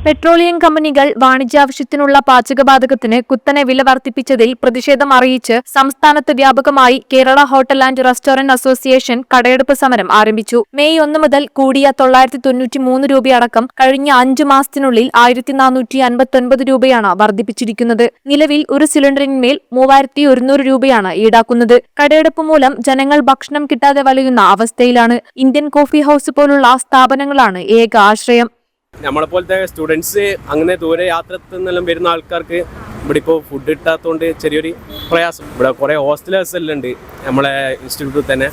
Petroleum കമ്പനികൾ വാണിജ്യാവശ്യത്തിനുള്ള പാചകവാതകത്തിന് കുത്തനെ വില വർദ്ധിപ്പിച്ചതിൽ പ്രതിഷേധം അറിയിച്ച് സംസ്ഥാനത്ത് വ്യാപകമായി Kerala hotel and restaurant association കടയെടുപ്പ് സമരം ആരംഭിച്ചു. മെയ് 1 മുതൽ കൂടിയ 993 രൂപയടക്കം കഴിഞ്ഞ 5 മാസത്തിനുള്ളിൽ 1459 രൂപയാണ് വർദ്ധിപ്പിച്ചിരിക്കുന്നത്. നിലവിൽ ഒരു സിലിണ്ടറിന്മേൽ 3100 രൂപയാണ് ഈടാക്കുന്നത്. കടയെടുപ്പ് മൂലം ജനങ്ങൾ ഭക്ഷണം കിട്ടാതെ വലയുന്ന അവസ്ഥയിലാണ്. ഇന്ത്യൻ കോഫി ഹൌസ് പോലുള്ള സ്ഥാപനങ്ങളാണ് ഏക ആശ്രയം. നമ്മളെപ്പോലത്തെ സ്റ്റുഡൻസ് അങ്ങനെ ദൂരെ യാത്രത്തിൽ വരുന്ന ആൾക്കാർക്ക് ഇവിടെ ഇപ്പോൾ ഫുഡ് കിട്ടാത്തതുകൊണ്ട് ചെറിയൊരു പ്രയാസം. ഇവിടെ കുറേ ഹോസ്റ്റലേഴ്സ് എല്ലാം ഉണ്ട് നമ്മളെ ഇൻസ്റ്റിറ്റ്യൂട്ടിൽ തന്നെ.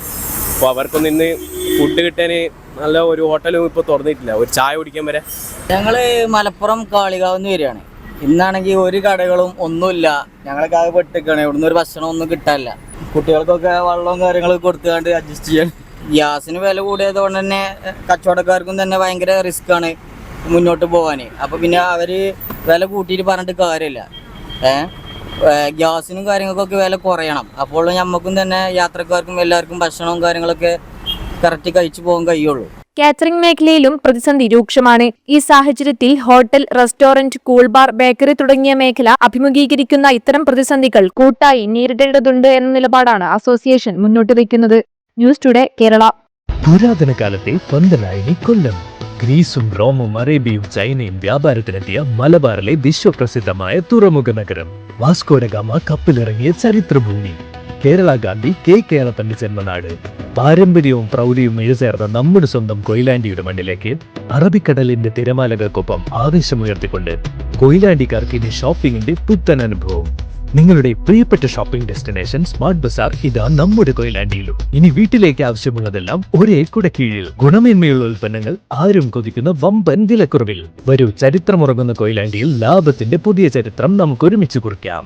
അപ്പോൾ അവർക്കൊന്നും ഇന്ന് ഫുഡ് കിട്ടാൻ നല്ല ഒരു ഹോട്ടലും ഇപ്പോൾ തുറന്നിട്ടില്ല, ഒരു ചായ കുടിക്കാൻ വരെ. ഞങ്ങൾ മലപ്പുറം കാളികാവെന്ന് വരികയാണ്. ഇന്നാണെങ്കിൽ ഒരു കടകളും ഒന്നുമില്ല. ഞങ്ങളൊക്കെ ആകെ പെട്ടിരിക്കുകയാണ്. ഇവിടുന്ന് ഒരു ഭക്ഷണം ഒന്നും കിട്ടാനില്ല. കുട്ടികൾക്കൊക്കെ വെള്ളവും കാര്യങ്ങളൊക്കെ കൊടുത്തുകൊണ്ട് അഡ്ജസ്റ്റ് ചെയ്യാൻ. ഗ്യാസിന് വില കൂടിയതുകൊണ്ട് തന്നെ കച്ചവടക്കാർക്കും തന്നെ ഭയങ്കര റിസ്ക്കാണ് മുന്നോട്ട് പോകാൻ. അപ്പോൾ പിന്നെ അവർ വില കൂട്ടിയിട്ട് പറഞ്ഞിട്ട് കാര്യമില്ല. ഗ്യാസിനും കാര്യങ്ങൾക്കൊക്കെ വില കുറയണം. അപ്പോൾ നമുക്കും തന്നെ യാത്രക്കാർക്കും എല്ലാവർക്കും ഭക്ഷണവും കാര്യങ്ങളൊക്കെ കറക്റ്റ് കഴിച്ചു പോകാൻ കഴിയുള്ളൂ. കാറ്ററിംഗ് മേഖലയിലും പ്രതിസന്ധി രൂക്ഷമാണ്. ഈ സാഹചര്യത്തിൽ hotel, restaurant, cool bar, bakery തുടങ്ങിയ മേഖല അഭിമുഖീകരിക്കുന്ന ഇത്തരം പ്രതിസന്ധികൾ കൂട്ടായി നേരിടേണ്ടതുണ്ട് എന്ന നിലപാടാണ് അസോസിയേഷൻ മുന്നോട്ട് വയ്ക്കുന്നത്. News today Kerala. പുരാതന കാലത്തെ പന്തലായനി കൊല്ലം. ഗ്രീസും റോമും അറേബ്യയും ചൈനയും വ്യാപാരത്തിനെത്തിയ മലബാറിലെ വിശ്വപ്രസിദ്ധമായ തുറമുഖ നഗരം. വാസ്കോ ഡ ഗാമ കപ്പലിറങ്ങിയ ചരിത്രഭൂമി. കേരള ഗാന്ധി കെ കേരളത്തിന്റെ ജന്മനാട്. പാരമ്പര്യവും പ്രൗഢിയും ഇഴചേർന്ന നമ്മുടെ സ്വന്തം കൊയിലാണ്ടിയുടെ മണ്ണിലേക്ക് അറബിക്കടലിന്റെ തിരമാലകൾക്കൊപ്പം ആവേശമുയർത്തിക്കൊണ്ട് കൊയിലാണ്ടിക്കാർക്ക് ഇനി ഷോപ്പിംഗിന്റെ പുത്തൻ അനുഭവം. നിങ്ങളുടെ പ്രിയപ്പെട്ട ഷോപ്പിംഗ് ഡെസ്റ്റിനേഷൻ സ്മാർട്ട് ബസാർ ഇതാ നമ്മുടെ കൊയിലാണ്ടിയിലും. ഇനി വീട്ടിലേക്ക് ആവശ്യമുള്ളതെല്ലാം ഒരേ കുടക്കീഴിൽ. ഗുണമേന്മയുള്ള ഉൽപ്പന്നങ്ങൾ, ആരും കൊതിക്കുന്ന വമ്പൻ വിലക്കുറവിൽ. വരൂ, ചരിത്രമുറങ്ങുന്ന കൊയിലാണ്ടിയിൽ ലാഭത്തിന്റെ പുതിയ ചരിത്രം നമുക്ക് ഒരുമിച്ച് കുറിക്കാം.